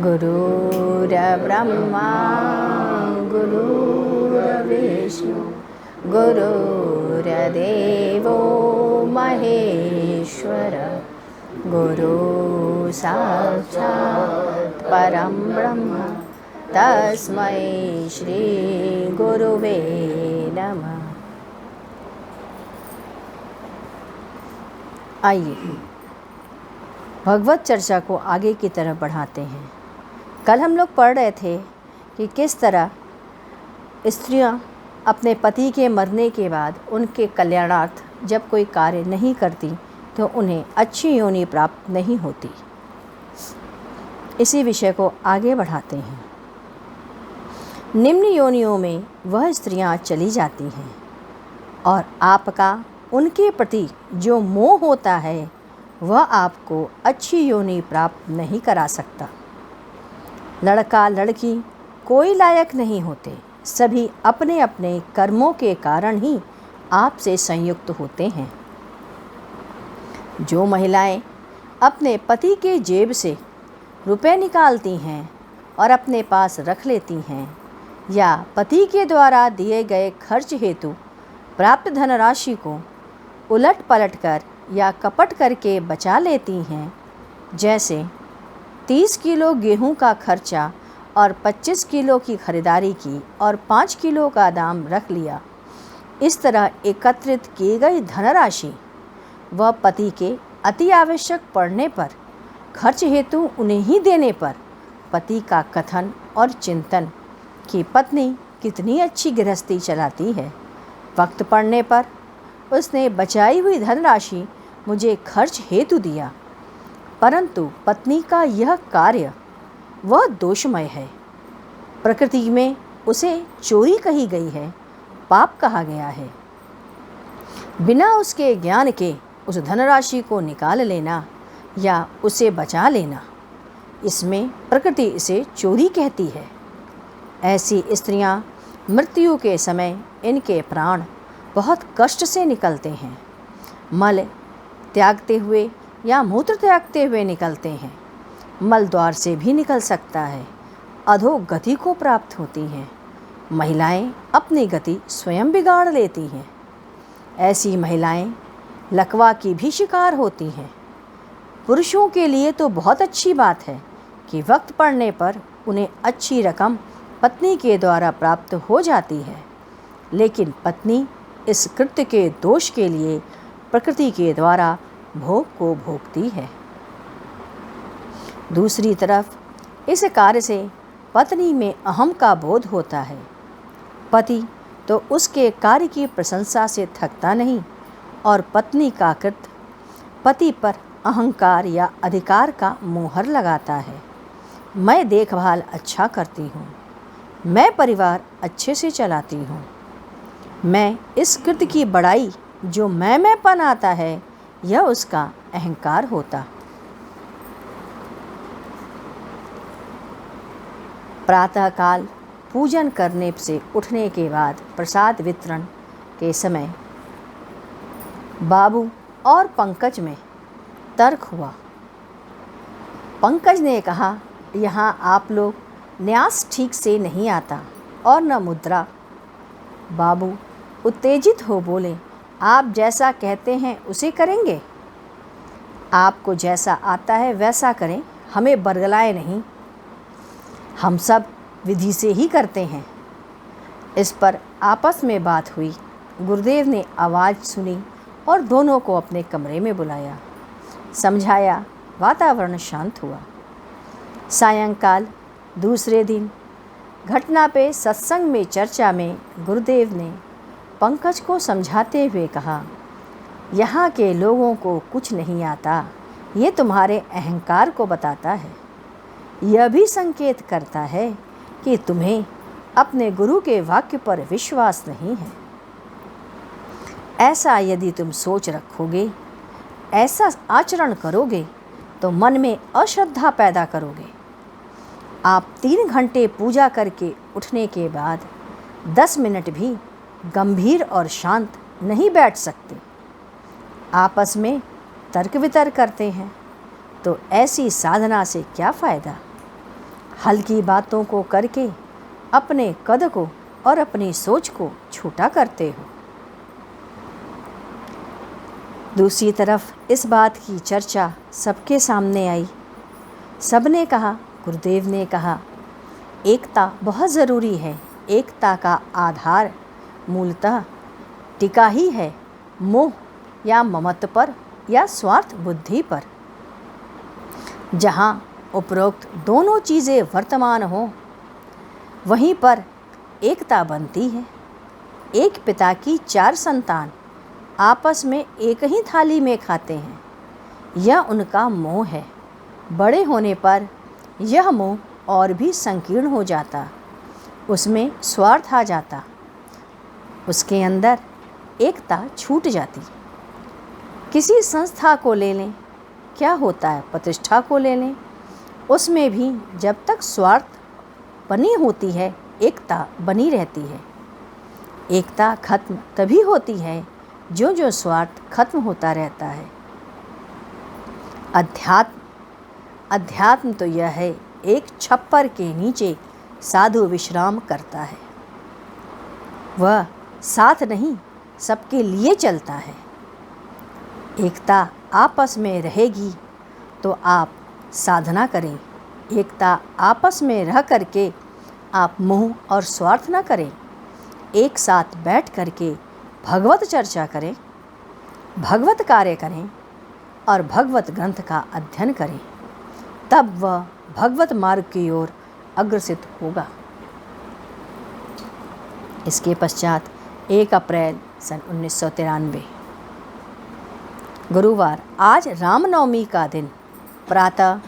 गुरुर्ब्रह्मा गुरुर्विष्णु गुरुर्देवो महेश्वर गुरु साक्षात् परं ब्रह्म तस्मै श्री गुरुवे नमः। आइए भगवत चर्चा को आगे की तरफ बढ़ाते हैं। कल हम लोग पढ़ रहे थे कि किस तरह स्त्रियां अपने पति के मरने के बाद उनके कल्याणार्थ जब कोई कार्य नहीं करती तो उन्हें अच्छी योनि प्राप्त नहीं होती। इसी विषय को आगे बढ़ाते हैं। निम्न योनियों में वह स्त्रियां चली जाती हैं और आपका उनके प्रति जो मोह होता है वह आपको अच्छी योनि प्राप्त नहीं करा सकता। लड़का लड़की कोई लायक नहीं होते, सभी अपने अपने कर्मों के कारण ही आपसे संयुक्त होते हैं। जो महिलाएं अपने पति के जेब से रुपए निकालती हैं और अपने पास रख लेती हैं या पति के द्वारा दिए गए खर्च हेतु प्राप्त धनराशि को उलट पलट कर या कपट करके बचा लेती हैं, जैसे 30 किलो गेहूं का खर्चा और 25 किलो की खरीदारी की और 5 किलो का दाम रख लिया, इस तरह एकत्रित की गई धनराशि वह पति के अति आवश्यक पड़ने पर खर्च हेतु उन्हें ही देने पर पति का कथन और चिंतन कि पत्नी कितनी अच्छी गृहस्थी चलाती है, वक्त पड़ने पर उसने बचाई हुई धनराशि मुझे खर्च हेतु दिया, परंतु पत्नी का यह कार्य वह दोषमय है। प्रकृति में उसे चोरी कही गई है, पाप कहा गया है। बिना उसके ज्ञान के उस धनराशि को निकाल लेना या उसे बचा लेना, इसमें प्रकृति इसे चोरी कहती है। ऐसी स्त्रियां मृत्यु के समय इनके प्राण बहुत कष्ट से निकलते हैं। मल त्यागते हुए या मूत्र त्यागते हुए निकलते हैं। मल द्वार से भी निकल सकता है। अधोगति को प्राप्त होती हैं। महिलाएं अपनी गति स्वयं बिगाड़ लेती हैं। ऐसी महिलाएं लकवा की भी शिकार होती हैं। पुरुषों के लिए तो बहुत अच्छी बात है कि वक्त पड़ने पर उन्हें अच्छी रकम पत्नी के द्वारा प्राप्त हो जाती है, लेकिन पत्नी इस कृत्य के दोष के लिए प्रकृति के द्वारा भोग को भोगती है। दूसरी तरफ इस कार्य से पत्नी में अहम का बोध होता है। पति तो उसके कार्य की प्रशंसा से थकता नहीं और पत्नी का कृत्य पति पर अहंकार या अधिकार का मोहर लगाता है। मैं देखभाल अच्छा करती हूँ, मैं परिवार अच्छे से चलाती हूँ, मैं इस कृत्य की बड़ाई जो मैंपन आता है यह उसका अहंकार होता। प्रातःकाल पूजन करने से उठने के बाद प्रसाद वितरण के समय बाबू और पंकज में तर्क हुआ। पंकज ने कहा, यहाँ आप लोग न्यास ठीक से नहीं आता और न मुद्रा। बाबू उत्तेजित हो बोले, आप जैसा कहते हैं उसे करेंगे। आपको जैसा आता है वैसा करें, हमें बरगलाए नहीं, हम सब विधि से ही करते हैं। इस पर आपस में बात हुई। गुरुदेव ने आवाज़ सुनी और दोनों को अपने कमरे में बुलाया, समझाया। वातावरण शांत हुआ। सायंकाल दूसरे दिन घटना पे सत्संग में चर्चा में गुरुदेव ने पंकज को समझाते हुए कहा, यहाँ के लोगों को कुछ नहीं आता, ये तुम्हारे अहंकार को बताता है। यह भी संकेत करता है कि तुम्हें अपने गुरु के वाक्य पर विश्वास नहीं है। ऐसा यदि तुम सोच रखोगे, ऐसा आचरण करोगे तो मन में अश्रद्धा पैदा करोगे। आप 3 घंटे पूजा करके उठने के बाद 10 मिनट भी गंभीर और शांत नहीं बैठ सकते। आपस में तर्क वितर्क करते हैं, तो ऐसी साधना से क्या फ़ायदा। हल्की बातों को करके अपने कद को और अपनी सोच को छोटा करते हो। दूसरी तरफ इस बात की चर्चा सबके सामने आई। सबने कहा, गुरुदेव ने कहा, एकता बहुत ज़रूरी है। एकता का आधार मूलतः टिका ही है मोह या ममत्व पर या स्वार्थ बुद्धि पर। जहाँ उपरोक्त दोनों चीज़ें वर्तमान हों, वहीं पर एकता बनती है। एक पिता की 4 संतान आपस में एक ही थाली में खाते हैं, यह उनका मोह है। बड़े होने पर यह मोह और भी संकीर्ण हो जाता, उसमें स्वार्थ आ जाता, उसके अंदर एकता छूट जाती। किसी संस्था को ले लें, क्या होता है, प्रतिष्ठा को ले लें, उसमें भी जब तक स्वार्थ बनी होती है एकता बनी रहती है। एकता खत्म तभी होती है जो जो स्वार्थ खत्म होता रहता है। अध्यात्म तो यह है, एक छप्पर के नीचे साधु विश्राम करता है। वह साथ नहीं, सबके लिए चलता है। एकता आपस में रहेगी तो आप साधना करें। एकता आपस में रह करके आप मोह और स्वार्थ न करें। एक साथ बैठ करके भगवत चर्चा करें, भगवत कार्य करें और भगवत ग्रंथ का अध्ययन करें, तब वह भगवत मार्ग की ओर अग्रसित होगा। इसके पश्चात 1 अप्रैल सन 1993 गुरुवार, आज रामनवमी का दिन, प्रातः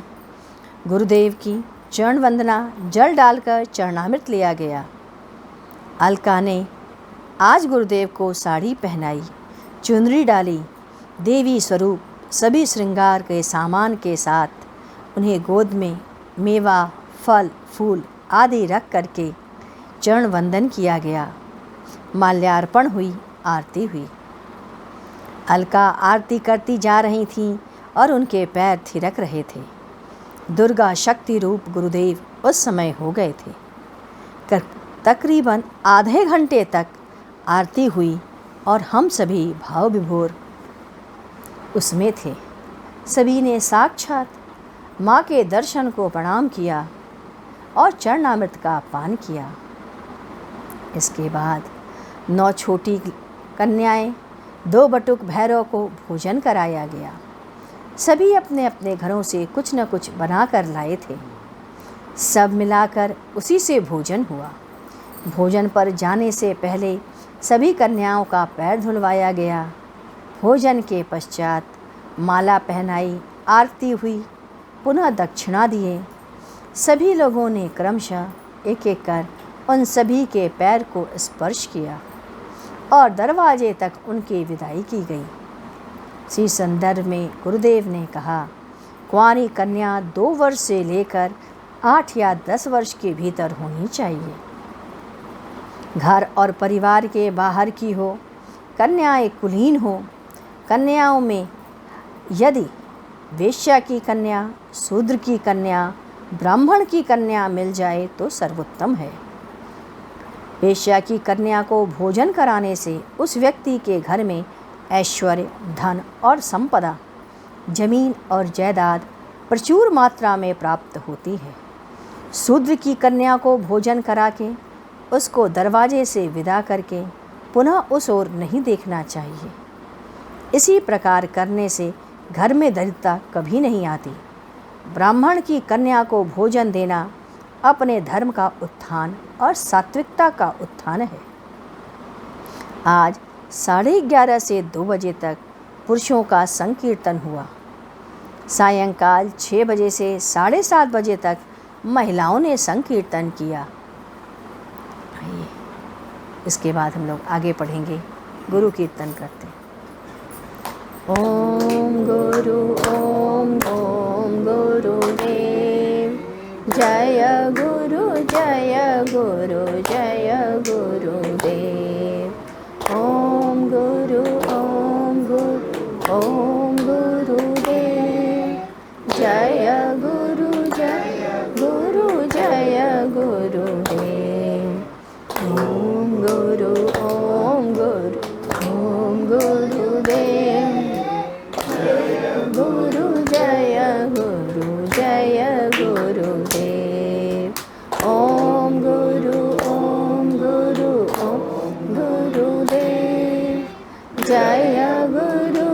गुरुदेव की चरण वंदना, जल डालकर चरणामृत लिया गया। अलका ने आज गुरुदेव को साड़ी पहनाई, चुनरी डाली, देवी स्वरूप सभी श्रृंगार के सामान के साथ उन्हें गोद में मेवा, फल, फूल आदि रख करके चरण वंदन किया गया। माल्यार्पण हुई, आरती हुई। अलका आरती करती जा रही थीं और उनके पैर थिरक रहे थे। दुर्गा शक्ति रूप गुरुदेव उस समय हो गए थे। तकरीबन आधे घंटे तक आरती हुई और हम सभी भाव विभोर उसमें थे। सभी ने साक्षात माँ के दर्शन को प्रणाम किया और चरणामृत का पान किया। इसके बाद 9 छोटी कन्याएं, 2 बटुक भैरव को भोजन कराया गया। सभी अपने अपने घरों से कुछ न कुछ बना कर लाए थे। सब मिलाकर उसी से भोजन हुआ। भोजन पर जाने से पहले सभी कन्याओं का पैर धुलवाया गया। भोजन के पश्चात माला पहनाई, आरती हुई, पुनः दक्षिणा दिए। सभी लोगों ने क्रमशः एक एक कर उन सभी के पैर को स्पर्श किया और दरवाजे तक उनकी विदाई की गई। इसी संदर्भ में गुरुदेव ने कहा, कुंवारी कन्या 2 वर्ष से लेकर 8 या 10 वर्ष के भीतर होनी चाहिए। घर और परिवार के बाहर की हो, कन्याएं कुलीन हो। कन्याओं में यदि वेश्या की कन्या, शूद्र की कन्या, ब्राह्मण की कन्या मिल जाए तो सर्वोत्तम है। वेश्या की कन्या को भोजन कराने से उस व्यक्ति के घर में ऐश्वर्य, धन और संपदा, जमीन और जायदाद प्रचुर मात्रा में प्राप्त होती है। शूद्र की कन्या को भोजन करा के उसको दरवाजे से विदा करके पुनः उस ओर नहीं देखना चाहिए। इसी प्रकार करने से घर में दरिद्रता कभी नहीं आती। ब्राह्मण की कन्या को भोजन देना अपने धर्म का उत्थान और सात्विकता का उत्थान है। आज 11:30 से 2 बजे तक पुरुषों का संकीर्तन हुआ। सायंकाल 6 बजे से 7:30 बजे तक महिलाओं ने संकीर्तन किया। इसके बाद हम लोग आगे पढ़ेंगे, गुरु कीर्तन करते हैं। ओम गुरु ओम ओम गुरुदेव, जय गुरु जय गुरु जय गुरुदेव। ओम गुरु ओम गुरुदेव, जय गुरु जय जय गुरु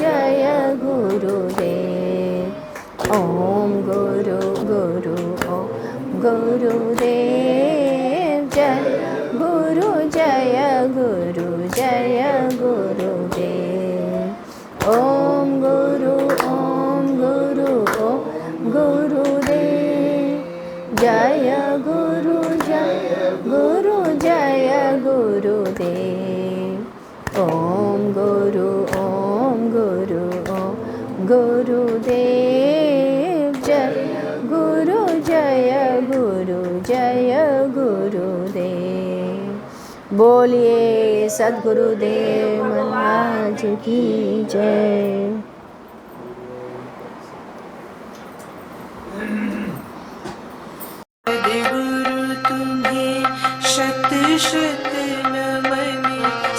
जय गुरुदेव। ओम गुरु गुरु ओम गुरुदेव जय गुरु जय गुरुदेव। ओम गुरु ओम गुरुदेव जय गुरु जय गुरुदेव। ओम गुरु ओम गुरुदेव जय गुरु जय गुरुदेव। बोलिए सद्गुरुदेव महाराज की जय। सद्गुरु तुम्हें शत शत नमन।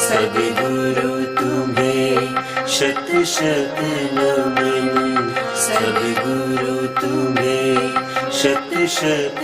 सद्गुरु तुम्हें शत शत नमन। सद्गुरु तुम्हें शत शत